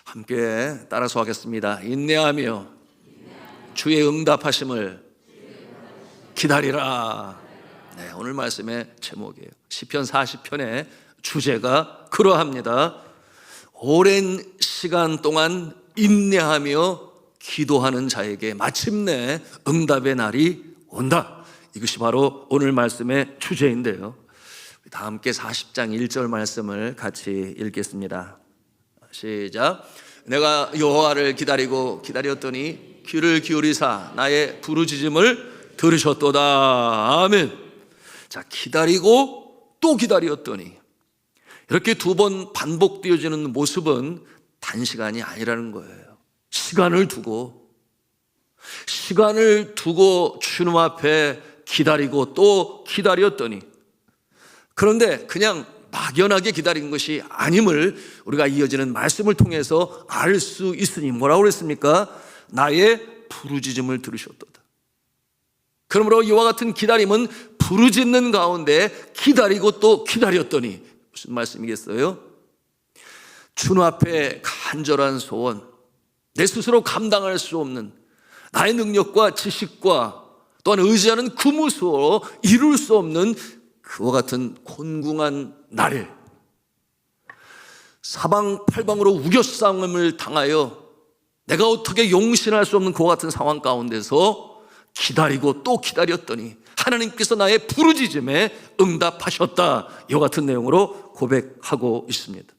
함께 따라서 하겠습니다. 인내하며 주의 응답하심을 기다리라. 네, 오늘 말씀의 제목이에요. 시편 40편의 주제가 그러합니다. 오랜 시간 동안 인내하며 기도하는 자에게 마침내 응답의 날이 온다. 이것이 바로 오늘 말씀의 주제인데요. 다 함께 40장 1절 말씀을 같이 읽겠습니다. 시작. 내가 여호와를 기다렸더니 귀를 기울이사 나의 부르짖음을 들으셨도다. 아멘. 자, 기다리고 또 기다렸더니, 이렇게 두 번 반복되어지는 모습은 단시간이 아니라는 거예요. 시간을 두고 주님 앞에 기다리고 또 기다렸더니, 그런데 그냥 막연하게 기다린 것이 아님을 우리가 이어지는 말씀을 통해서 알 수 있으니 뭐라고 그랬습니까? 나의 부르짖음을 들으셨도다. 그러므로 이와 같은 기다림은 부르짖는 가운데 기다리고 또 기다렸더니, 무슨 말씀이겠어요? 주님 앞에 간절한 소원, 내 스스로 감당할 수 없는 나의 능력과 지식과 또한 의지하는 그 무수로 이룰 수 없는 그와 같은 곤궁한 날에 사방팔방으로 우겨싸움을 당하여 내가 어떻게 용신할 수 없는 그와 같은 상황 가운데서 기다리고 또 기다렸더니 하나님께서 나의 부르짖음에 응답하셨다. 이와 같은 내용으로 고백하고 있습니다.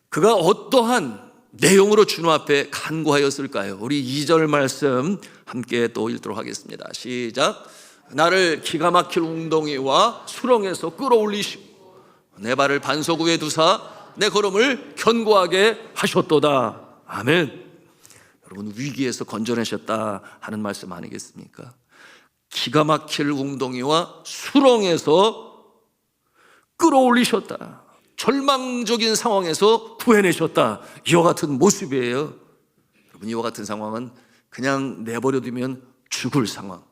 그가 어떠한 내용으로 주님 앞에 간구하였을까요? 우리 2절 말씀 함께 또 읽도록 하겠습니다. 시작. 나를 기가 막힐 웅덩이와 수렁에서 끌어올리시고 내 발을 반석 위에 두사 내 걸음을 견고하게 하셨도다. 아멘. 여러분, 위기에서 건져내셨다 하는 말씀 아니겠습니까? 기가 막힐 웅덩이와 수렁에서 끌어올리셨다. 절망적인 상황에서 구해내셨다. 이와 같은 모습이에요. 여러분, 이와 같은 상황은 그냥 내버려두면 죽을 상황.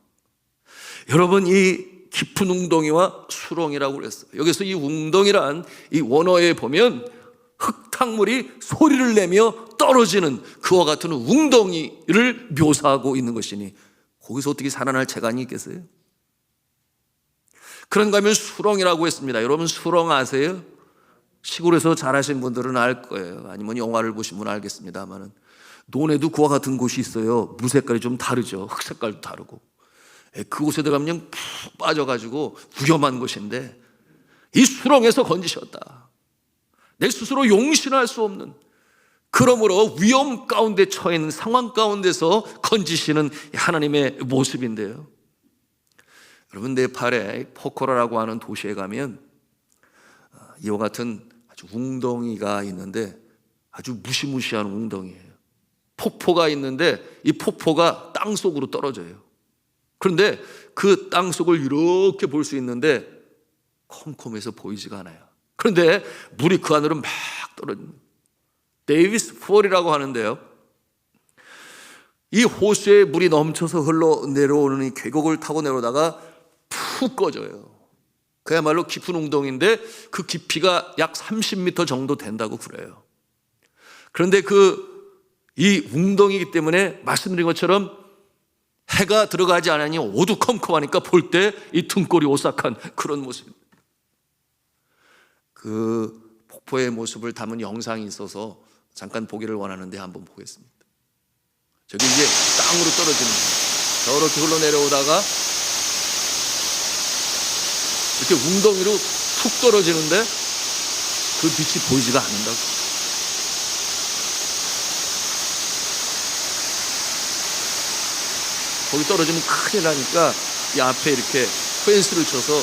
여러분, 이 깊은 웅덩이와 수렁이라고 그랬어요. 여기서 이 웅덩이란 이 원어에 보면 흙탕물이 소리를 내며 떨어지는 그와 같은 웅덩이를 묘사하고 있는 것이니 거기서 어떻게 살아날 재간이 있겠어요? 그런가 하면 수렁이라고 했습니다. 여러분, 수렁 아세요? 시골에서 자라신 분들은 알 거예요. 아니면 영화를 보신 분은 알겠습니다만 논에도 그와 같은 곳이 있어요. 물 색깔이 좀 다르죠. 흙 색깔도 다르고. 그곳에 들어가면 그냥 푹 빠져가지고 위험한 곳인데 이 수렁에서 건지셨다. 내 스스로 용신할 수 없는, 그러므로 위험 가운데 처해 있는 상황 가운데서 건지시는 하나님의 모습인데요. 여러분, 네팔에 포코라라고 하는 도시에 가면 이와 같은 아주 웅덩이가 있는데 아주 무시무시한 웅덩이에요. 폭포가 있는데 이 폭포가 땅속으로 떨어져요. 그런데 그 땅속을 이렇게 볼 수 있는데 컴컴해서 보이지가 않아요. 그런데 물이 그 안으로 막 떨어집니다. 데이비스 폴이라고 하는데요, 이 호수에 물이 넘쳐서 흘러내려오는 이 계곡을 타고 내려오다가 푹 꺼져요. 그야말로 깊은 웅덩이인데 그 깊이가 약 30m 정도 된다고 그래요. 그런데 이 웅덩이이기 때문에 말씀드린 것처럼 해가 들어가지 않으니 어두컴컴하니까 볼 때 이 등골이 오싹한 그런 모습입니다. 그 폭포의 모습을 담은 영상이 있어서 잠깐 보기를 원하는데 한번 보겠습니다. 저기 이제 땅으로 떨어지는 거예요. 저렇게 흘러내려오다가 이렇게 웅덩이로 툭 떨어지는데 그 빛이 보이지가 않는다고. 거기 떨어지면 큰일 나니까 이 앞에 이렇게 펜스를 쳐서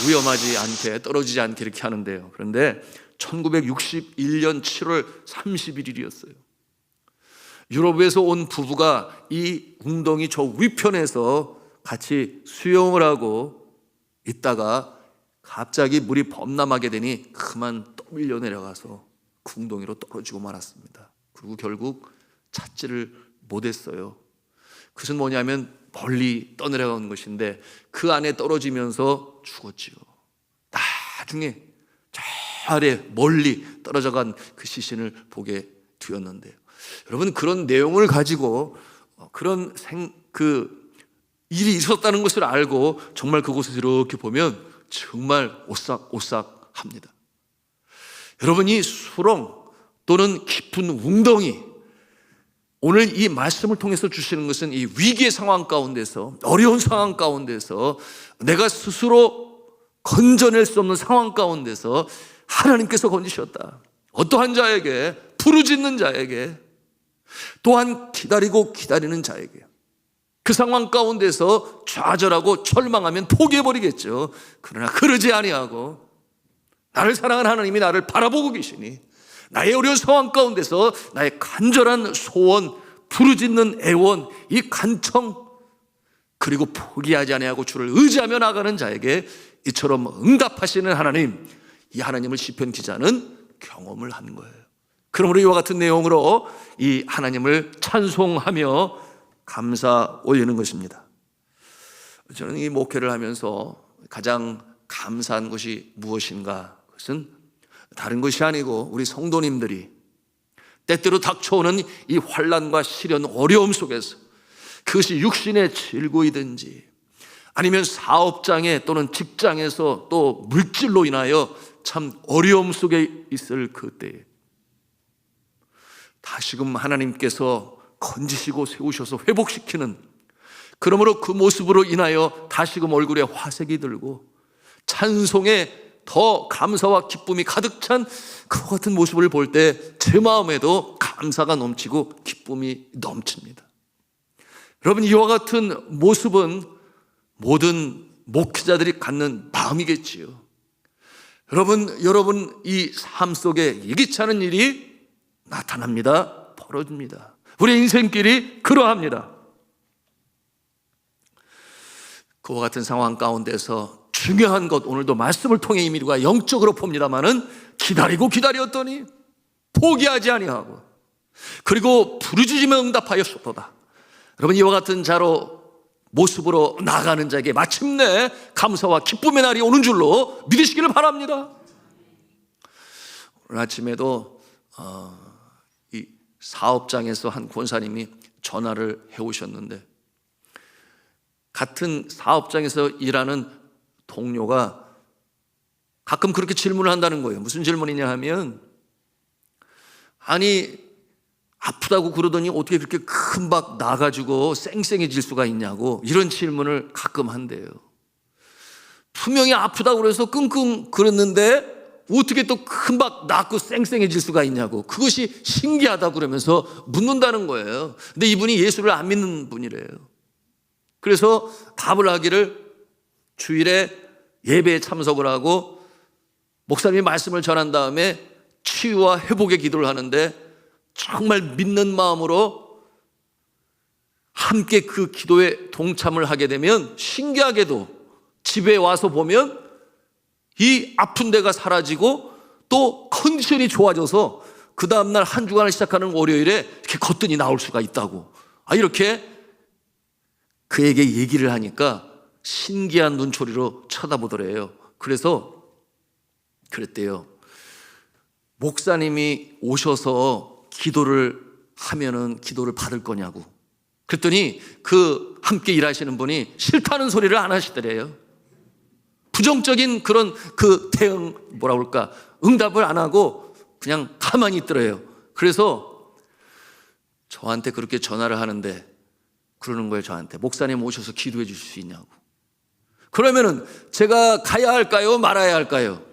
위험하지 않게, 떨어지지 않게 이렇게 하는데요. 그런데 1961년 7월 31일이었어요. 유럽에서 온 부부가 이 웅덩이 저 위편에서 같이 수영을 하고 있다가 갑자기 물이 범람하게 되니 그만 떠밀려 내려가서 그 웅덩이로 떨어지고 말았습니다. 그리고 결국 찾지를 못했어요. 그것은 뭐냐면 멀리 떠내려간 것인데 그 안에 떨어지면서 죽었지요. 나중에 저 아래 멀리 떨어져간 그 시신을 보게 되었는데요. 여러분, 그런 내용을 가지고 그런 일이 있었다는 것을 알고 정말 그곳에서 이렇게 보면 정말 오싹오싹합니다. 여러분이 수렁 또는 깊은 웅덩이, 오늘 이 말씀을 통해서 주시는 것은 이 위기의 상황 가운데서, 어려운 상황 가운데서, 내가 스스로 건져낼 수 없는 상황 가운데서 하나님께서 건지셨다. 어떠한 자에게, 부르짖는 자에게, 또한 기다리고 기다리는 자에게. 그 상황 가운데서 좌절하고 절망하면 포기해버리겠죠. 그러나 그러지 아니하고 나를 사랑하는 하나님이 나를 바라보고 계시니 나의 어려운 상황 가운데서 나의 간절한 소원, 부르짖는 애원, 이 간청, 그리고 포기하지 아니하고 주를 의지하며 나가는 자에게 이처럼 응답하시는 하나님, 이 하나님을 시편 기자는 경험을 한 거예요. 그러므로 이와 같은 내용으로 이 하나님을 찬송하며 감사 올리는 것입니다. 저는 이 목회를 하면서 가장 감사한 것이 무엇인가? 그것은 다른 것이 아니고 우리 성도님들이 때때로 닥쳐오는 이 환난과 시련, 어려움 속에서, 그것이 육신의 질고이든지 아니면 사업장에 또는 직장에서 또 물질로 인하여 참 어려움 속에 있을 그때에 다시금 하나님께서 건지시고 세우셔서 회복시키는, 그러므로 그 모습으로 인하여 다시금 얼굴에 화색이 들고 찬송에 더 감사와 기쁨이 가득 찬 그와 같은 모습을 볼 때 제 마음에도 감사가 넘치고 기쁨이 넘칩니다. 여러분, 이와 같은 모습은 모든 목회자들이 갖는 마음이겠지요. 여러분 이 삶 속에 예기치 않은 일이 나타납니다. 벌어집니다. 우리 인생길이 그러합니다. 그와 같은 상황 가운데서 중요한 것, 오늘도 말씀을 통해 이미 우리가 영적으로 봅니다마는 기다리고 기다렸더니 포기하지 아니하고 그리고 부르짖으며 응답하였소도다. 여러분, 이와 같은 자로 모습으로 나가는 자에게 마침내 감사와 기쁨의 날이 오는 줄로 믿으시기를 바랍니다. 오늘 아침에도 이 사업장에서 한 권사님이 전화를 해오셨는데, 같은 사업장에서 일하는 동료가 가끔 그렇게 질문을 한다는 거예요. 무슨 질문이냐 하면, 아니 아프다고 그러더니 어떻게 그렇게 금방 나가지고 쌩쌩해질 수가 있냐고, 이런 질문을 가끔 한대요. 분명히 아프다고 그래서 끙끙 그랬는데 어떻게 또 금방 낫고 쌩쌩해질 수가 있냐고, 그것이 신기하다고 그러면서 묻는다는 거예요. 근데 이분이 예수를 안 믿는 분이래요. 그래서 답을 하기를, 주일에 예배에 참석을 하고 목사님이 말씀을 전한 다음에 치유와 회복의 기도를 하는데 정말 믿는 마음으로 함께 그 기도에 동참을 하게 되면 신기하게도 집에 와서 보면 이 아픈 데가 사라지고 또 컨디션이 좋아져서 그 다음날 한 주간을 시작하는 월요일에 이렇게 거뜬히 나올 수가 있다고, 이렇게 그에게 얘기를 하니까 신기한 눈초리로 쳐다보더래요. 그래서 그랬대요. 목사님이 오셔서 기도를 하면은 기도를 받을 거냐고. 그랬더니 그 함께 일하시는 분이 싫다는 소리를 안 하시더래요. 부정적인 그런 그 대응, 뭐라 그럴까, 응답을 안 하고 그냥 가만히 있더래요. 그래서 저한테 그렇게 전화를 하는데 그러는 거예요. 저한테, 목사님 오셔서 기도해 주실 수 있냐고. 그러면은 제가 가야 할까요? 말아야 할까요?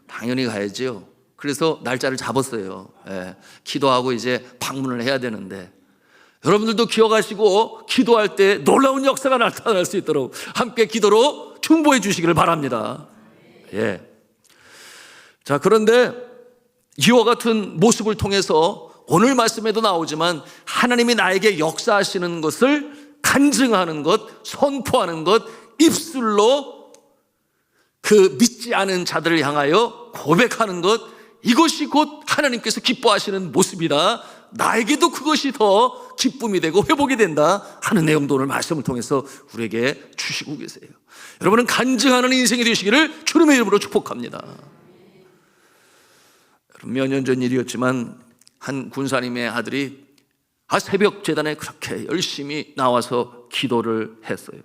당연히 가야죠. 그래서 날짜를 잡았어요. 기도하고 이제 방문을 해야 되는데, 여러분들도 기억하시고 기도할 때 놀라운 역사가 나타날 수 있도록 함께 기도로 충보해 주시기를 바랍니다. 자, 그런데 이와 같은 모습을 통해서 오늘 말씀에도 나오지만 하나님이 나에게 역사하시는 것을 간증하는 것, 선포하는 것, 입술로 그 믿지 않은 자들을 향하여 고백하는 것, 이것이 곧 하나님께서 기뻐하시는 모습이다. 나에게도 그것이 더 기쁨이 되고 회복이 된다 하는 내용도 오늘 말씀을 통해서 우리에게 주시고 계세요. 여러분은 간증하는 인생이 되시기를 주님의 이름으로 축복합니다. 몇 년 전 일이었지만 한 군사님의 아들이 새벽 제단에 그렇게 열심히 나와서 기도를 했어요.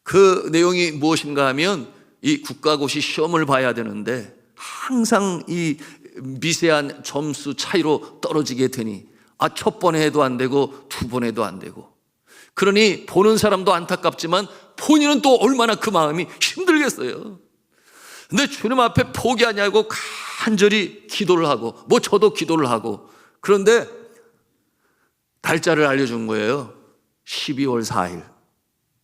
그 내용이 무엇인가 하면 이 국가고시 시험을 봐야 되는데 항상 이 미세한 점수 차이로 떨어지게 되니 첫 번 해도 안 되고 두 번 해도 안 되고, 그러니 보는 사람도 안타깝지만 본인은 또 얼마나 그 마음이 힘들겠어요. 근데 주님 앞에 포기하냐고 간절히 기도를 하고, 저도 기도를 하고, 그런데 날짜를 알려준 거예요. 12월 4일.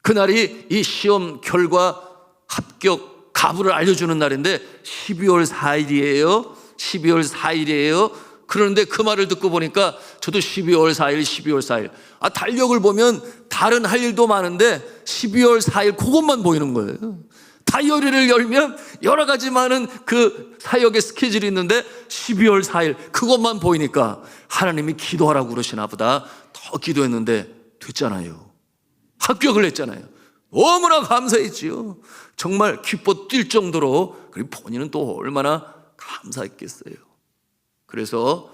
그날이 이 시험 결과 합격 가부를 알려주는 날인데 12월 4일이에요. 12월 4일이에요. 그런데 그 말을 듣고 보니까 저도 12월 4일, 12월 4일. 달력을 보면 다른 할 일도 많은데 12월 4일 그것만 보이는 거예요. 다이어리를 열면 여러 가지 많은 그 사역의 스케줄이 있는데 12월 4일 그것만 보이니까 하나님이 기도하라고 그러시나 보다. 더 기도했는데 됐잖아요. 합격을 했잖아요. 너무나 감사했지요. 정말 기뻐 뛸 정도로. 그리고 본인은 또 얼마나 감사했겠어요. 그래서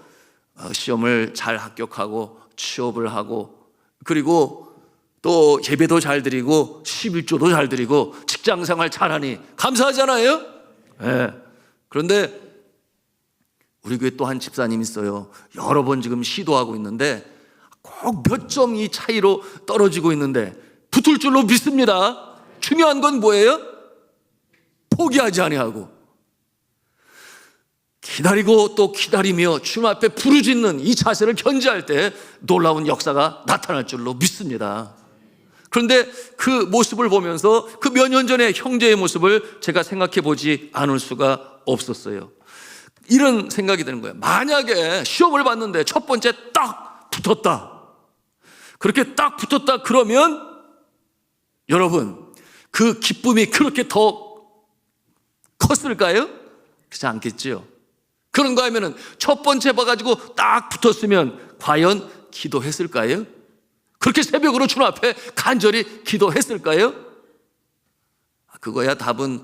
시험을 잘 합격하고 취업을 하고, 그리고 또 예배도 잘 드리고 11조도 잘 드리고 직장생활 잘하니 감사하잖아요. 네. 그런데 우리 교회 또 한 집사님 있어요. 여러 번 지금 시도하고 있는데 꼭 몇 점 이 차이로 떨어지고 있는데 붙을 줄로 믿습니다. 중요한 건 뭐예요? 포기하지 아니하고 기다리고 또 기다리며 주님 앞에 부르짖는 이 자세를 견지할 때 놀라운 역사가 나타날 줄로 믿습니다. 그런데 그 모습을 보면서 그 몇 년 전의 형제의 모습을 제가 생각해 보지 않을 수가 없었어요. 이런 생각이 드는 거예요. 만약에 시험을 봤는데 첫 번째 딱 붙었다, 그렇게 딱 붙었다 그러면 여러분 그 기쁨이 그렇게 더 컸을까요? 그렇지 않겠죠. 그런가 하면은 첫 번째 봐가지고 딱 붙었으면 과연 기도했을까요? 그렇게 새벽으로 주님 앞에 간절히 기도했을까요? 그거야 답은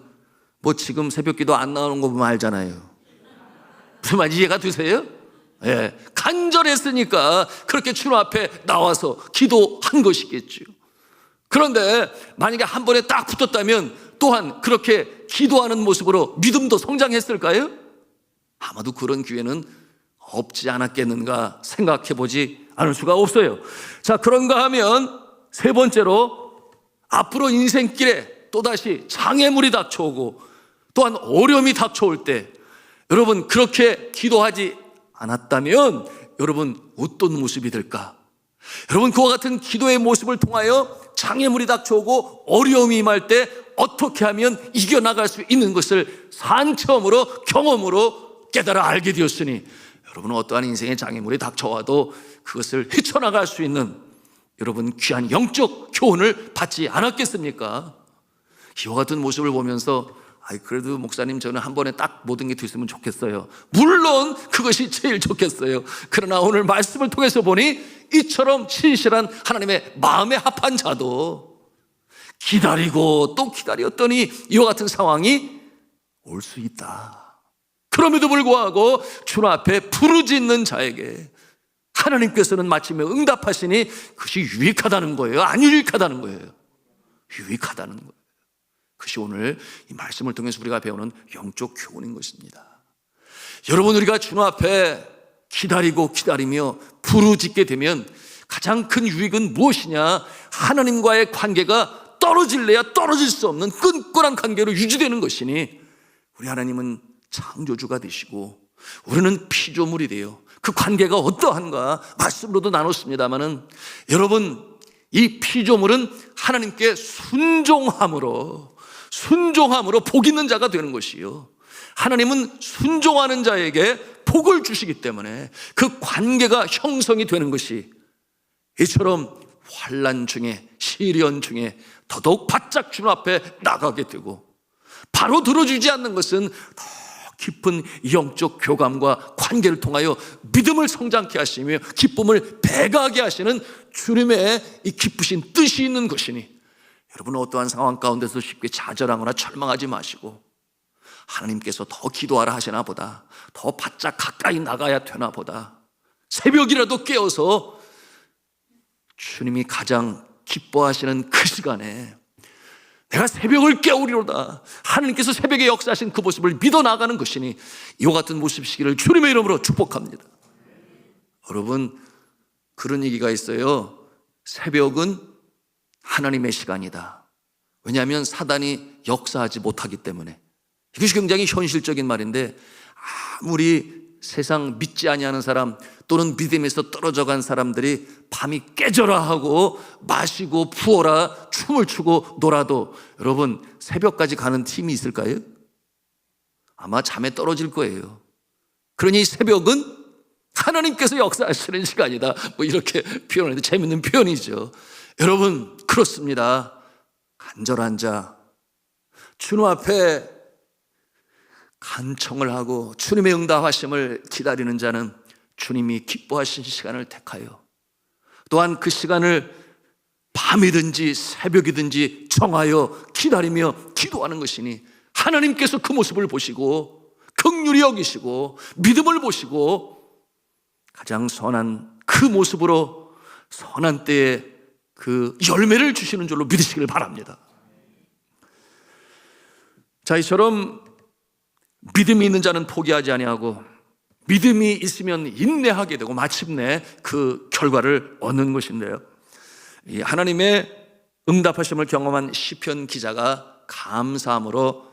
지금 새벽 기도 안 나오는 거 보면 알잖아요. 무슨 말인지 이해가 되세요? 예, 간절했으니까 그렇게 주님 앞에 나와서 기도한 것이겠죠. 그런데 만약에 한 번에 딱 붙었다면 또한 그렇게 기도하는 모습으로 믿음도 성장했을까요? 아마도 그런 기회는 없지 않았겠는가 생각해 보지 않을 수가 없어요. 자, 그런가 하면 세 번째로 앞으로 인생길에 또다시 장애물이 닥쳐오고 또한 어려움이 닥쳐올 때 여러분 그렇게 기도하지 않았다면 여러분 어떤 모습이 될까? 여러분 그와 같은 기도의 모습을 통하여 장애물이 닥쳐오고 어려움이 임할 때 어떻게 하면 이겨나갈 수 있는 것을 산처음으로 경험으로 깨달아 알게 되었으니 여러분은 어떠한 인생의 장애물이 닥쳐와도 그것을 헤쳐나갈 수 있는 여러분 귀한 영적 교훈을 받지 않았겠습니까? 이와 같은 모습을 보면서 그래도 목사님 저는 한 번에 딱 모든 게 됐으면 좋겠어요. 물론 그것이 제일 좋겠어요. 그러나 오늘 말씀을 통해서 보니 이처럼 신실한 하나님의 마음에 합한 자도 기다리고 또 기다렸더니 이와 같은 상황이 올 수 있다. 그럼에도 불구하고 주님 앞에 부르짖는 자에게 하나님께서는 마침내 응답하시니 그것이 유익하다는 거예요? 안 유익하다는 거예요? 유익하다는 거예요. 그것이 오늘 이 말씀을 통해서 우리가 배우는 영적 교훈인 것입니다. 여러분 우리가 주님 앞에 기다리며 부르짖게 되면 가장 큰 유익은 무엇이냐? 하나님과의 관계가 떨어질래야 떨어질 수 없는 끈끈한 관계로 유지되는 것이니 우리 하나님은 창조주가 되시고 우리는 피조물이 돼요. 그 관계가 어떠한가 말씀으로도 나눴습니다마는 여러분 이 피조물은 하나님께 순종함으로 복 있는 자가 되는 것이요, 하나님은 순종하는 자에게 복을 주시기 때문에 그 관계가 형성이 되는 것이 이처럼 환난 중에 시련 중에 더더욱 바짝 주님 앞에 나가게 되고 바로 들어주지 않는 것은 더 깊은 영적 교감과 관계를 통하여 믿음을 성장케 하시며 기쁨을 배가하게 하시는 주님의 이 기쁘신 뜻이 있는 것이니 여러분 어떠한 상황 가운데서 쉽게 좌절하거나 절망하지 마시고 하나님께서 더 기도하라 하시나 보다, 더 바짝 가까이 나가야 되나 보다, 새벽이라도 깨어서 주님이 가장 기뻐하시는 그 시간에 내가 새벽을 깨우리로다, 하나님께서 새벽에 역사하신 그 모습을 믿어 나가는 것이니 이와 같은 모습이시기를 주님의 이름으로 축복합니다. 여러분 그런 얘기가 있어요. 새벽은 하나님의 시간이다. 왜냐하면 사단이 역사하지 못하기 때문에. 이것이 굉장히 현실적인 말인데 아무리 세상 믿지 아니하는 사람 또는 믿음에서 떨어져 간 사람들이 밤이 깨져라 하고 마시고 부어라 춤을 추고 놀아도 여러분 새벽까지 가는 팀이 있을까요? 아마 잠에 떨어질 거예요. 그러니 새벽은 하나님께서 역사하시는 시간이다, 뭐 이렇게 표현하는데 재밌는 표현이죠. 여러분 그렇습니다. 간절한 자, 주님 앞에 간청을 하고 주님의 응답하심을 기다리는 자는 주님이 기뻐하신 시간을 택하여 또한 그 시간을 밤이든지 새벽이든지 정하여 기다리며 기도하는 것이니 하나님께서 그 모습을 보시고 긍휼히 여기시고 믿음을 보시고 가장 선한 그 모습으로 선한 때에 그 열매를 주시는 줄로 믿으시길 바랍니다. 자, 이처럼 믿음이 있는 자는 포기하지 아니하고 믿음이 있으면 인내하게 되고 마침내 그 결과를 얻는 것인데요, 이 하나님의 응답하심을 경험한 시편 기자가 감사함으로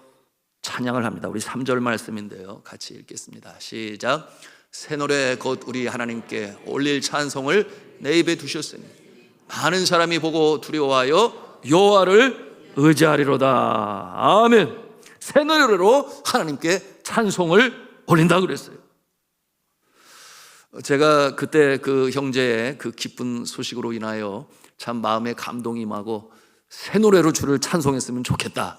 찬양을 합니다. 우리 3절 말씀인데요, 같이 읽겠습니다. 시작. 새 노래 곧 우리 하나님께 올릴 찬송을 내 입에 두셨으니 많은 사람이 보고 두려워하여 여호와를 의지하리로다. 아멘. 새 노래로 하나님께 찬송을 올린다 그랬어요. 제가 그때 그 형제의 그 기쁜 소식으로 인하여 참 마음에 감동이 임하고 새 노래로 주를 찬송했으면 좋겠다.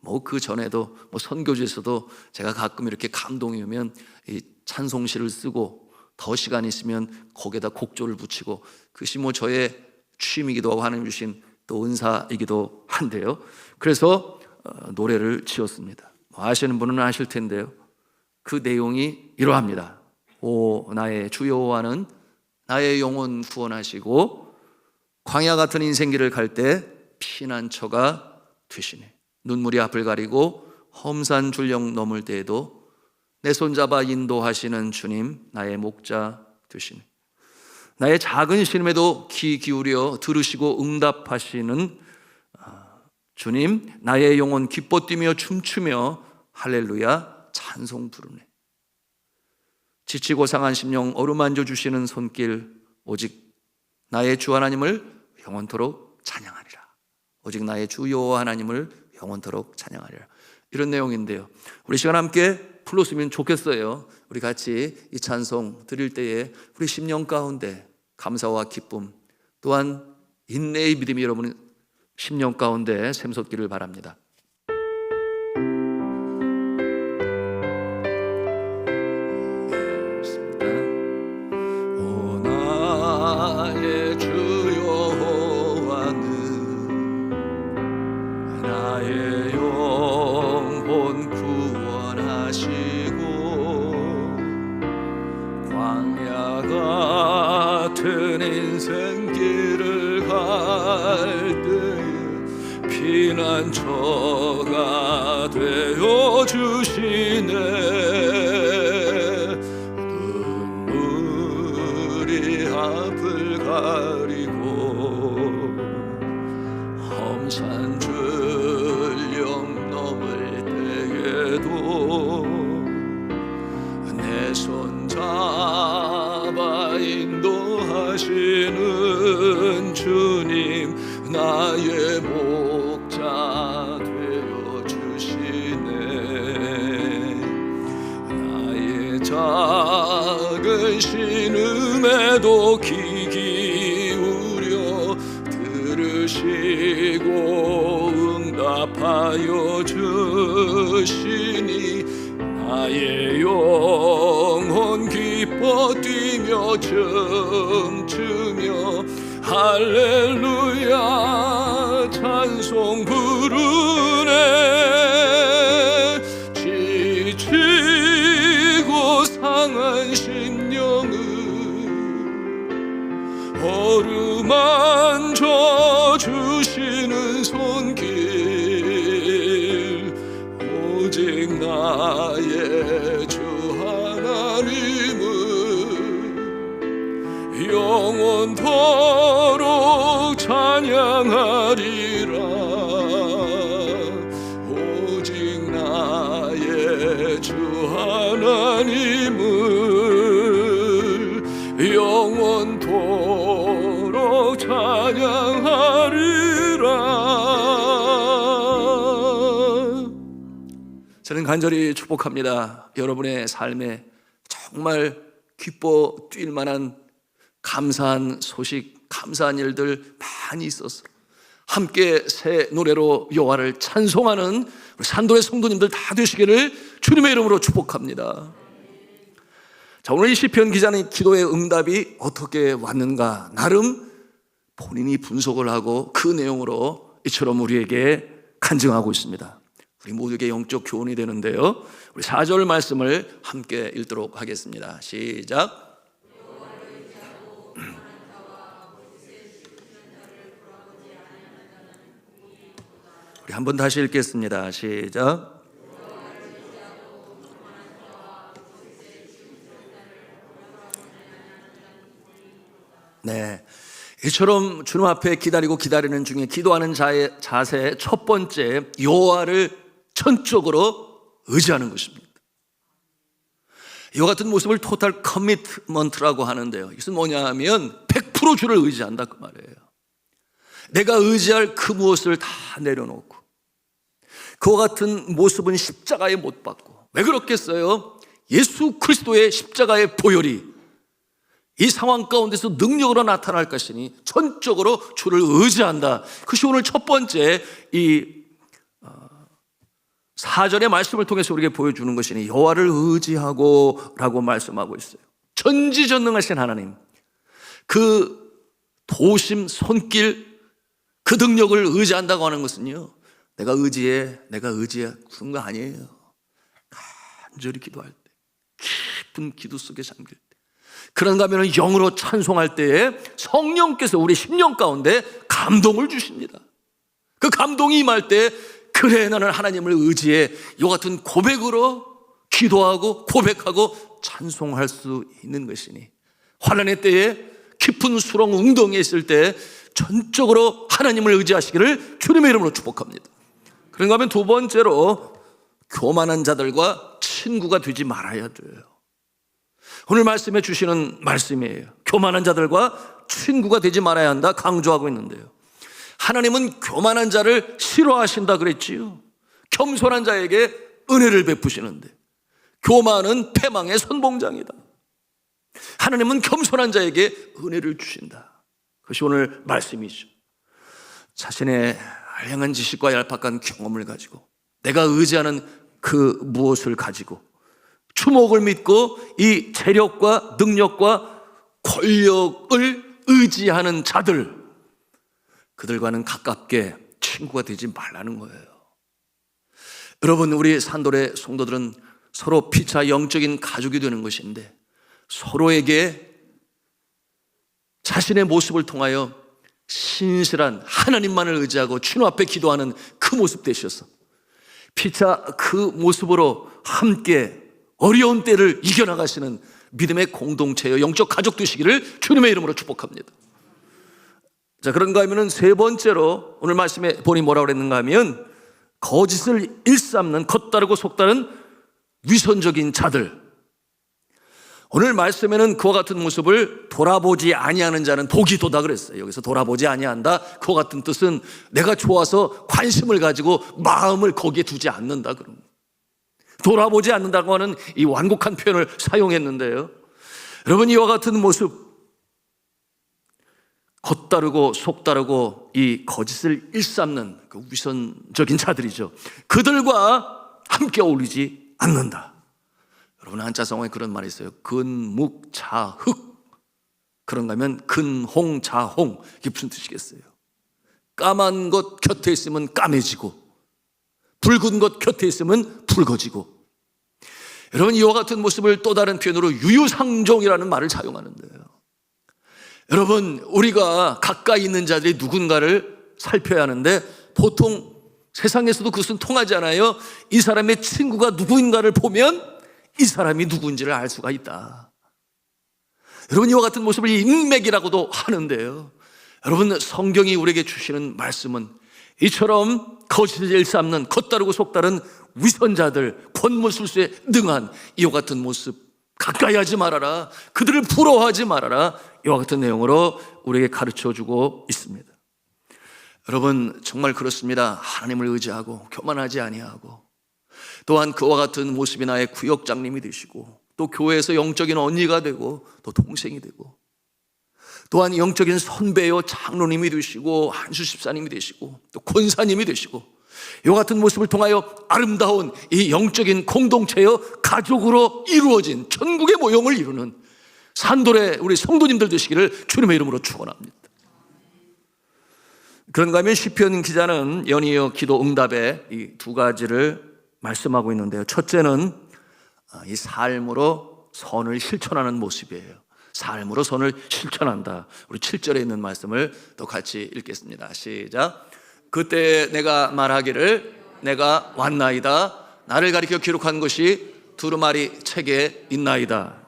뭐 그 전에도 뭐 선교지에서도 제가 가끔 이렇게 감동이 오면 이 찬송시를 쓰고 더 시간 있으면 거기에다 곡조를 붙이고 그것이 뭐 저의 취미이기도 하고 하나님 주신 또 은사이기도 한데요. 그래서 노래를 지었습니다. 아시는 분은 아실 텐데요, 그 내용이 이러합니다. 오 나의 주 여호와는 나의 영혼 구원하시고 광야 같은 인생길을 갈 때 피난처가 되시네. 눈물이 앞을 가리고 험산 줄령 넘을 때에도 내 손잡아 인도하시는 주님 나의 목자 되시네. 나의 작은 신음에도 귀 기울여 들으시고 응답하시는 주님 나의 영혼 기뻐 뛰며 춤추며 할렐루야 찬송 부르네. 지치고 상한 심령 어루만져 주시는 손길 오직 나의 주 하나님을 영원토록 찬양하리라. 오직 나의 주 여호와 하나님을 영원토록 찬양하리라. 이런 내용인데요, 우리 시간 함께 불렀으면 좋겠어요. 우리 같이 이 찬송 드릴 때에 우리 심령 가운데 감사와 기쁨 또한 인내의 믿음이 여러분 심령 가운데 샘솟기를 바랍니다. 오 나의 주 여호와는 나의 영혼 구원하시고 광야 같은 인생길을 갈 때 피난처가 되어 주시네. 눈물이 앞을 가리고 험산 줄령 넘을 때에도 내 손 잡아 인도하시는 주님 나의 목자 되어 주시네. 나의 작은 신음에도 귀 기울여 들으시고 응답하여 주시니 나의 영혼 기뻐 뛰며 춤추며 할렐루야 찬송 부르네. 지치고 상한 심령은 어루만져 주시는 손길, 오직 나의 주 하나님은 영원토록 찬양하리라. 오직 나의 주 하나님을 영원토록 찬양하리라. 저는 간절히 축복합니다. 여러분의 삶에 정말 기뻐 뛸 만한 감사한 소식, 감사한 일들 많이 있어서 함께 새 노래로 여호와를 찬송하는 우리 산도의 성도님들 다 되시기를 주님의 이름으로 축복합니다. 자, 오늘 이 시편 기자는 기도의 응답이 어떻게 왔는가 나름 본인이 분석을 하고 그 내용으로 이처럼 우리에게 간증하고 있습니다. 우리 모두에게 영적 교훈이 되는데요, 우리 4절 말씀을 함께 읽도록 하겠습니다. 시작. 우리 한번 다시 읽겠습니다. 시작. 네, 이처럼 주님 앞에 기다리는 중에 기도하는 자세의 첫 번째, 여호와를 전적으로 의지하는 것입니다. 이와 같은 모습을 토탈 커미트먼트라고 하는데요, 이것은 뭐냐 하면 100% 주를 의지한다 그 말이에요. 내가 의지할 그 무엇을 다 내려놓고, 그와 같은 모습은 십자가에 못 박고, 왜 그렇겠어요? 예수 그리스도의 십자가의 보혈이 이 상황 가운데서 능력으로 나타날 것이니 전적으로 주를 의지한다. 그것이 오늘 첫 번째 이 4절의 말씀을 통해서 우리에게 보여주는 것이니 여호와를 의지하고 라고 말씀하고 있어요. 전지전능하신 하나님, 그 도심, 손길, 그 능력을 의지한다고 하는 것은요, 내가 의지해 그런 거 아니에요. 간절히 기도할 때, 깊은 기도 속에 잠길 때, 그런가 하면 영으로 찬송할 때에 성령께서 우리 심령 가운데 감동을 주십니다. 그 감동이 임할 때, 그래 나는 하나님을 의지해, 이와 같은 고백으로 기도하고 고백하고 찬송할 수 있는 것이니, 환난의 때에 깊은 수렁 웅덩이에 있을 때 전적으로 하나님을 의지하시기를 주님의 이름으로 축복합니다. 그런가 하면 두 번째로, 교만한 자들과 친구가 되지 말아야 돼요. 오늘 말씀해 주시는 말씀이에요. 교만한 자들과 친구가 되지 말아야 한다 강조하고 있는데요, 하나님은 교만한 자를 싫어하신다 그랬지요. 겸손한 자에게 은혜를 베푸시는데, 교만은 패망의 선봉장이다. 하나님은 겸손한 자에게 은혜를 주신다. 그것이 오늘 말씀이죠. 자신의 알량한 지식과 얄팍한 경험을 가지고, 내가 의지하는 그 무엇을 가지고 주목을 믿고 이 재력과 능력과 권력을 의지하는 자들, 그들과는 가깝게 친구가 되지 말라는 거예요. 여러분, 우리 산돌의 성도들은 서로 피차 영적인 가족이 되는 것인데, 서로에게 자신의 모습을 통하여 신실한 하나님만을 의지하고 주님 앞에 기도하는 그 모습 되셔서 피차 그 모습으로 함께 어려운 때를 이겨나가시는 믿음의 공동체여 영적 가족 되시기를 주님의 이름으로 축복합니다. 자, 그런가 하면 세 번째로 오늘 말씀에 보니 뭐라고 그랬는가 하면, 거짓을 일삼는 겉다르고 속다른 위선적인 자들. 오늘 말씀에는 그와 같은 모습을 돌아보지 아니하는 자는 복이 도다 그랬어요. 여기서 돌아보지 아니한다, 그와 같은 뜻은 내가 좋아서 관심을 가지고 마음을 거기에 두지 않는다 그런 거예요. 돌아보지 않는다고 하는 이 완곡한 표현을 사용했는데요, 여러분, 이와 같은 모습, 겉다르고 속다르고 이 거짓을 일삼는 그 위선적인 자들이죠. 그들과 함께 어울리지 않는다. 여러분, 한자성어에 그런 말이 있어요. 근묵자흑. 그런가 하면 근홍자홍. 이게 무슨 뜻이겠어요? 까만 것 곁에 있으면 까매지고 붉은 것 곁에 있으면 붉어지고. 여러분, 이와 같은 모습을 또 다른 표현으로 유유상종이라는 말을 사용하는데요. 여러분, 우리가 가까이 있는 자들이 누군가를 살펴야 하는데 보통 세상에서도 그것은 통하지 않아요. 이 사람의 친구가 누구인가를 보면 이 사람이 누구인지를 알 수가 있다. 여러분, 이와 같은 모습을 인맥이라고도 하는데요. 여러분, 성경이 우리에게 주시는 말씀은 이처럼 거짓을 일삼는 겉다르고 속다른 위선자들, 권모술수에 능한 이와 같은 모습 가까이 하지 말아라, 그들을 부러워하지 말아라, 이와 같은 내용으로 우리에게 가르쳐주고 있습니다. 여러분, 정말 그렇습니다. 하나님을 의지하고 교만하지 아니하고, 또한 그와 같은 모습이 나의 구역장님이 되시고, 또 교회에서 영적인 언니가 되고 또 동생이 되고, 또한 영적인 선배요 장로님이 되시고 한수 집사님이 되시고 또 권사님이 되시고, 이와 같은 모습을 통하여 아름다운 이 영적인 공동체요 가족으로 이루어진 천국의 모형을 이루는 산돌의 우리 성도님들 되시기를 주님의 이름으로 축원합니다. 그런가 하면 시편 기자는 연이어 기도 응답에 이 두 가지를 말씀하고 있는데요. 첫째는 이 삶으로 선을 실천하는 모습이에요. 삶으로 선을 실천한다. 우리 7절에 있는 말씀을 또 같이 읽겠습니다. 시작. 그때 내가 말하기를 내가 왔나이다. 나를 가리켜 기록한 것이 두루마리 책에 있나이다.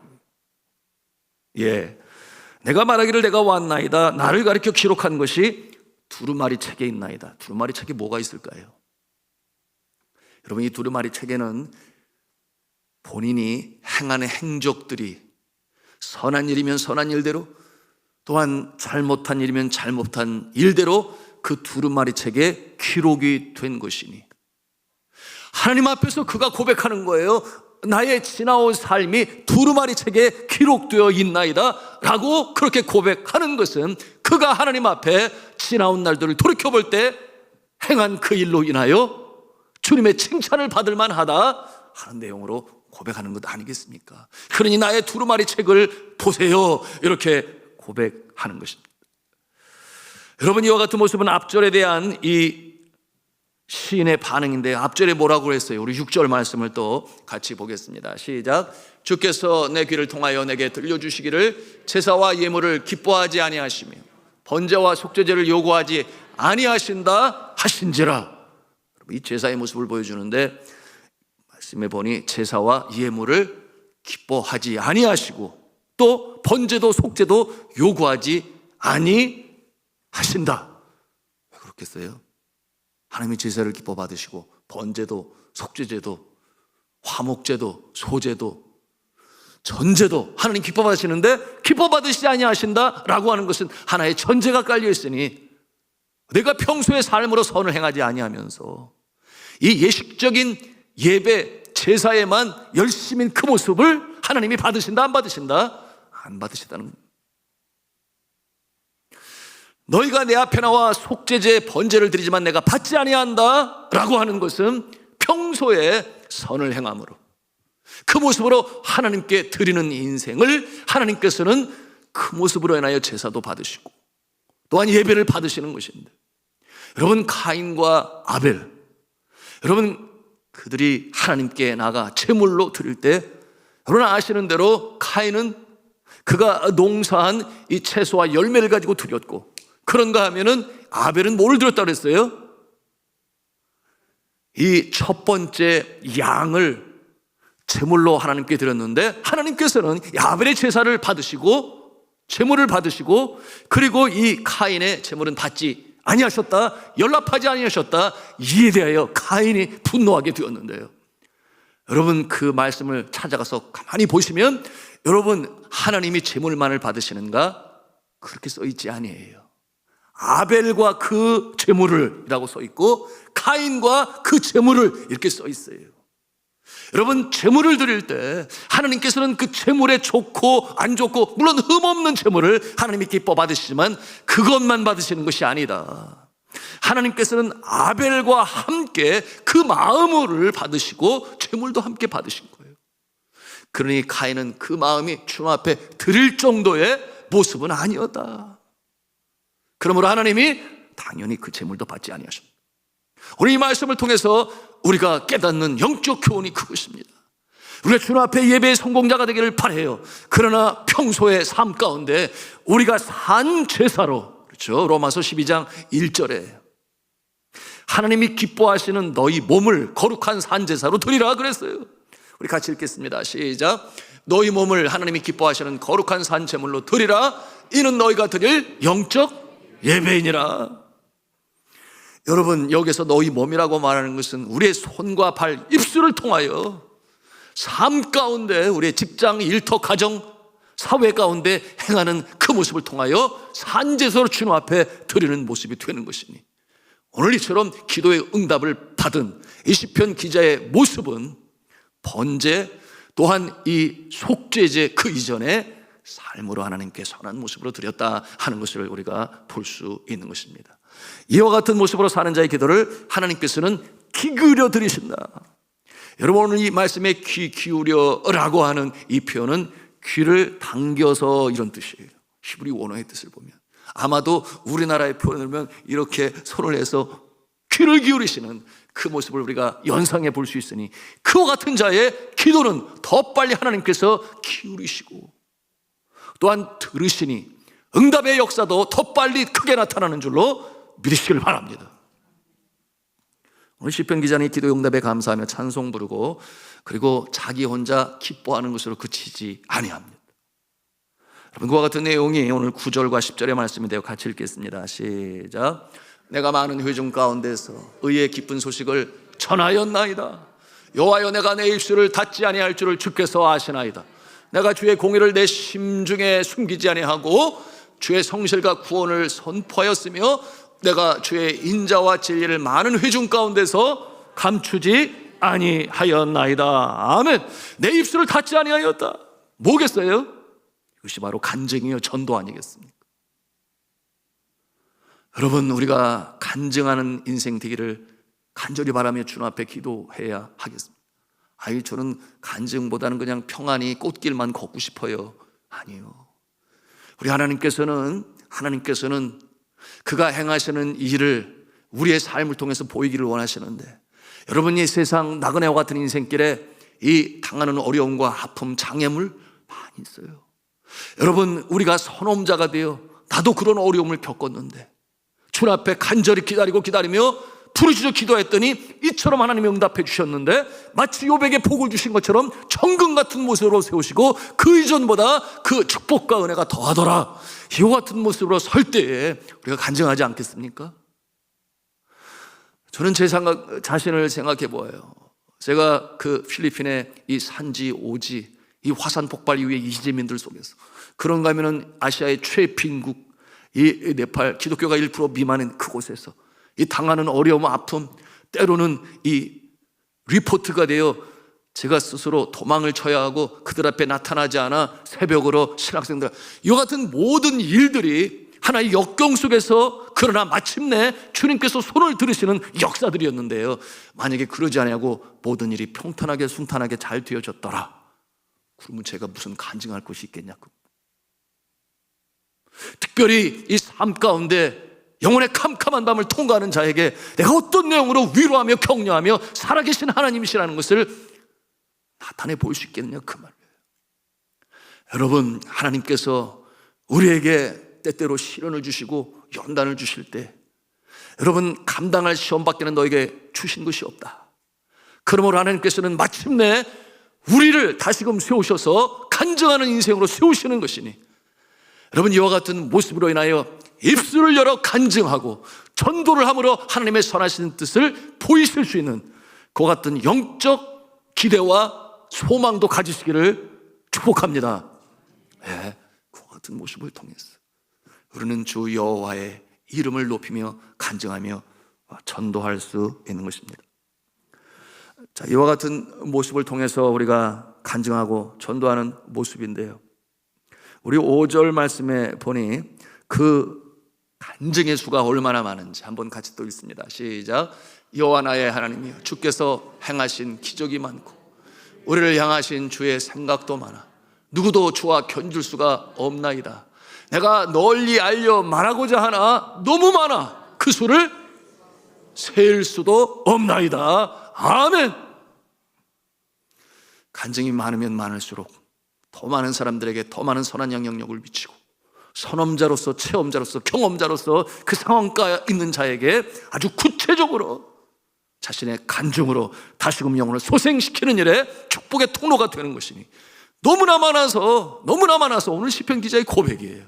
예, 내가 말하기를 내가 왔나이다. 나를 가리켜 기록한 것이 두루마리 책에 있나이다. 두루마리 책에 뭐가 있을까요? 여러분, 이 두루마리 책에는 본인이 행하는 행적들이 선한 일이면 선한 일대로, 또한 잘못한 일이면 잘못한 일대로 그 두루마리 책에 기록이 된 것이니, 하나님 앞에서 그가 고백하는 거예요. 나의 지나온 삶이 두루마리 책에 기록되어 있나이다 라고 그렇게 고백하는 것은 그가 하나님 앞에 지나온 날들을 돌이켜볼 때 행한 그 일로 인하여 주님의 칭찬을 받을 만하다 하는 내용으로 고백하는 것 아니겠습니까? 그러니 나의 두루마리 책을 보세요, 이렇게 고백하는 것입니다. 여러분, 이와 같은 모습은 앞절에 대한 이 시인의 반응인데, 앞절에 뭐라고 했어요? 우리 6절 말씀을 또 같이 보겠습니다. 시작. 주께서 내 귀를 통하여 내게 들려주시기를 제사와 예물을 기뻐하지 아니하시며 번제와 속죄제를 요구하지 아니하신다 하신지라. 이 제사의 모습을 보여주는데, 말씀에 보니 제사와 예물을 기뻐하지 아니하시고 또 번제도 속죄도 요구하지 아니하신다. 왜 그렇겠어요? 하나님이 제사를 기뻐 받으시고 번제도 속죄제도 화목제도 소제도 전제도 하나님 기뻐 받으시는데, 기뻐 받으시지 아니하신다라고 하는 것은 하나의 전제가 깔려 있으니, 내가 평소의 삶으로 선을 행하지 아니하면서 이 예식적인 예배 제사에만 열심인 그 모습을 하나님이 받으신다 안 받으신다? 안 받으시다는 겁니다. 너희가 내 앞에 나와 속죄제 번제를 드리지만 내가 받지 아니한다 라고 하는 것은 평소에 선을 행함으로, 그 모습으로 하나님께 드리는 인생을 하나님께서는 그 모습으로 인하여 제사도 받으시고 또한 예배를 받으시는 것인데, 여러분, 카인과 아벨, 여러분, 그들이 하나님께 나가 제물로 드릴 때, 여러분 아시는 대로 카인은 그가 농사한 이 채소와 열매를 가지고 드렸고, 그런가 하면은 아벨은 뭘 드렸다고 그랬어요? 이 첫 번째 양을 제물로 하나님께 드렸는데, 하나님께서는 아벨의 제사를 받으시고 제물을 받으시고, 그리고 이 카인의 제물은 받지 아니하셨다, 연락하지 아니하셨다, 이에 대하여 카인이 분노하게 되었는데요. 여러분, 그 말씀을 찾아가서 가만히 보시면, 여러분, 하나님이 제물만을 받으시는가? 그렇게 써있지 아니에요. 아벨과 그 제물을 이라고 써있고 카인과 그 제물을 이렇게 써있어요. 여러분, 제물을 드릴 때 하나님께서는 그 제물에 좋고 안 좋고, 물론 흠없는 제물을 하나님이 기뻐 받으시지만 그것만 받으시는 것이 아니다. 하나님께서는 아벨과 함께 그 마음을 받으시고 제물도 함께 받으신 거예요. 그러니 가인은 그 마음이 주님 앞에 드릴 정도의 모습은 아니었다. 그러므로 하나님이 당연히 그 제물도 받지 아니하셨다. 오늘 이 말씀을 통해서 우리가 깨닫는 영적 교훈이 그것입니다. 우리가 주님 앞에 예배의 성공자가 되기를 바라요. 그러나 평소의 삶 가운데 우리가 산 제사로, 그렇죠? 로마서 12장 1절에 하나님이 기뻐하시는 너희 몸을 거룩한 산 제사로 드리라 그랬어요. 우리 같이 읽겠습니다. 시작. 너희 몸을 하나님이 기뻐하시는 거룩한 산 제물로 드리라. 이는 너희가 드릴 영적 예배이니라. 여러분, 여기서 너희 몸이라고 말하는 것은 우리의 손과 발, 입술을 통하여 삶 가운데 우리의 직장, 일터, 가정, 사회 가운데 행하는 그 모습을 통하여 산제사로 주님 앞에 드리는 모습이 되는 것이니, 오늘 이처럼 기도의 응답을 받은 이 시편 기자의 모습은 번제 또한 이 속죄제 그 이전에 삶으로 하나님께 선한 모습으로 드렸다 하는 것을 우리가 볼 수 있는 것입니다. 이와 같은 모습으로 사는 자의 기도를 하나님께서는 귀 기울여 들으신다. 여러분, 오늘 이 말씀에 귀 기울여라고 하는 이 표현은 귀를 당겨서 이런 뜻이에요. 히브리 원어의 뜻을 보면 아마도 우리나라의 표현을 보면 이렇게 손을 해서 귀를 기울이시는 그 모습을 우리가 연상해 볼 수 있으니, 그와 같은 자의 기도는 더 빨리 하나님께서 기울이시고 또한 들으시니 응답의 역사도 더 빨리 크게 나타나는 줄로 믿으시길 바랍니다. 오늘 시편 기자는 기도 응답에 감사하며 찬송 부르고 그리고 자기 혼자 기뻐하는 것으로 그치지 아니합니다. 여러분, 그와 같은 내용이 오늘 9절과 10절의 말씀인데요, 같이 읽겠습니다. 시작. 내가 많은 회중 가운데서 의의 기쁜 소식을 전하였나이다. 여호와여, 내가 내 입술을 닫지 아니할 줄을 주께서 아시나이다. 내가 주의 공의를 내 심중에 숨기지 아니하고 주의 성실과 구원을 선포하였으며 내가 주의 인자와 진리를 많은 회중 가운데서 감추지 아니하였나이다. 아멘. 내 입술을 닫지 아니하였다. 뭐겠어요? 이것이 바로 간증이요, 전도 아니겠습니까? 여러분, 우리가 간증하는 인생 되기를 간절히 바라며 주님 앞에 기도해야 하겠습니다. 저는 간증보다는 그냥 평안히 꽃길만 걷고 싶어요. 아니요. 우리 하나님께서는 그가 행하시는 일을 우리의 삶을 통해서 보이기를 원하시는데, 여러분, 이 세상 나그네와 같은 인생길에 이 당하는 어려움과 아픔, 장애물 많이 있어요. 여러분, 우리가 선험자가 되어 나도 그런 어려움을 겪었는데 주님 앞에 간절히 기다리며 부르짖어 기도했더니 이처럼 하나님이 응답해 주셨는데, 마치 요백에 복을 주신 것처럼 정금 같은 모습으로 세우시고 그 이전보다 그 축복과 은혜가 더하더라. 이와 같은 모습으로 설 때에 우리가 간증하지 않겠습니까? 저는 제 자신을 생각해 보아요. 제가 그 필리핀의 이 산지, 오지, 이 화산 폭발 이후에 이재민들 속에서, 그런가 하면은 아시아의 최빈국, 이 네팔 기독교가 1% 미만인 그곳에서 이 당하는 어려움, 아픔, 때로는 이 리포트가 되어 제가 스스로 도망을 쳐야 하고 그들 앞에 나타나지 않아 새벽으로 신학생들, 이와 같은 모든 일들이 하나의 역경 속에서, 그러나 마침내 주님께서 손을 들으시는 역사들이었는데요, 만약에 그러지 않냐고 모든 일이 평탄하게 순탄하게 잘 되어졌더라, 그러면 제가 무슨 간증할 것이 있겠냐고. 특별히 이 삶 가운데 영혼의 캄캄한 밤을 통과하는 자에게 내가 어떤 내용으로 위로하며 격려하며 살아계신 하나님이시라는 것을 나타내 보일 수 있겠느냐, 그 말이에요. 여러분, 하나님께서 우리에게 때때로 시련을 주시고 연단을 주실 때, 여러분, 감당할 시험밖에는 너에게 주신 것이 없다. 그러므로 하나님께서는 마침내 우리를 다시금 세우셔서 간증하는 인생으로 세우시는 것이니, 여러분, 이와 같은 모습으로 인하여 입술을 열어 간증하고 전도를 함으로 하나님의 선하신 뜻을 보이실 수 있는 그와 같은 영적 기대와 소망도 가지시기를 축복합니다. 네, 그와 같은 모습을 통해서 우리는 주 여호와의 이름을 높이며 간증하며 전도할 수 있는 것입니다. 자, 이와 같은 모습을 통해서 우리가 간증하고 전도하는 모습인데요, 우리 5절 말씀에 보니 그 간증의 수가 얼마나 많은지 한번 같이 또 읽습니다. 시작. 여호와 나의 하나님이여, 주께서 행하신 기적이 많고 우리를 향하신 주의 생각도 많아 누구도 주와 견줄 수가 없나이다. 내가 널리 알려 말하고자 하나 너무 많아 그 수를 셀 수도 없나이다. 아멘. 간증이 많으면 많을수록 더 많은 사람들에게 더 많은 선한 영향력을 미치고 선험자로서 체험자로서 경험자로서 그 상황가 있는 자에게 아주 구체적으로 자신의 간증으로 다시금 영혼을 소생시키는 일에 축복의 통로가 되는 것이니 너무나 많아서 오늘 시편 기자의 고백이에요.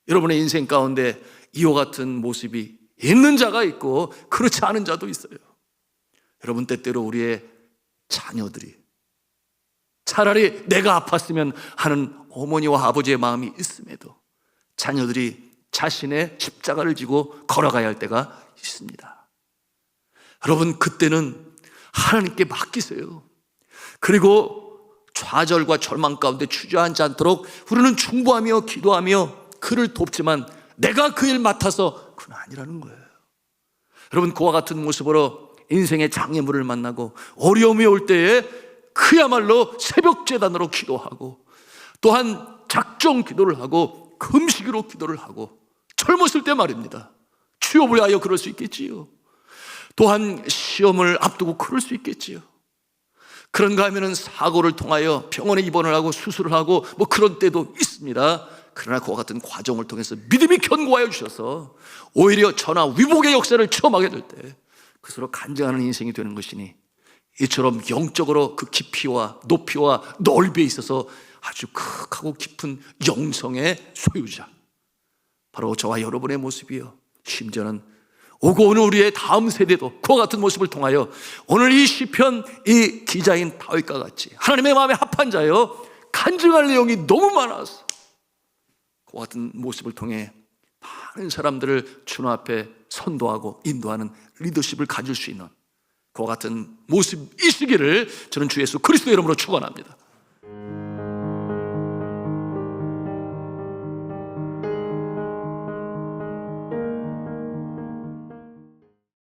여러분의 인생 가운데 이와 같은 모습이 있는 자가 있고 그렇지 않은 자도 있어요. 여러분 때때로 우리의 자녀들이 차라리 내가 아팠으면 하는 어머니와 아버지의 마음이 있음에도 자녀들이 자신의 십자가를 지고 걸어가야 할 때가 있습니다. 여러분 그때는 하나님께 맡기세요. 그리고 좌절과 절망 가운데 주저앉지 않도록 우리는 중보하며 기도하며 그를 돕지만 내가 그 일 맡아서 그건 아니라는 거예요. 여러분 그와 같은 모습으로 인생의 장애물을 만나고 어려움이 올 때에 그야말로 새벽 제단으로 기도하고 또한 작정 기도를 하고 금식으로 기도를 하고 젊었을 때 말입니다. 취업을 하여 그럴 수 있겠지요. 또한 시험을 앞두고 그럴 수 있겠지요. 그런가 하면은 사고를 통하여 병원에 입원을 하고 수술을 하고 뭐 그런 때도 있습니다. 그러나 그와 같은 과정을 통해서 믿음이 견고하여 주셔서 오히려 전화 위복의 역사를 체험하게 될 때 그것으로 간증하는 인생이 되는 것이니 이처럼 영적으로 그 깊이와 높이와 넓이에 있어서 아주 크고 깊은 영성의 소유자 바로 저와 여러분의 모습이요. 심지어는 오고 오는 우리의 다음 세대도 그와 같은 모습을 통하여 오늘 이 시편 이 기자인 다윗과 같이 하나님의 마음에 합한 자여 간증할 내용이 너무 많아서 그와 같은 모습을 통해 많은 사람들을 주님 앞에 선도하고 인도하는 리더십을 가질 수 있는 그와 같은 모습이시기를 저는 주 예수 그리스도의 이름으로 축원합니다.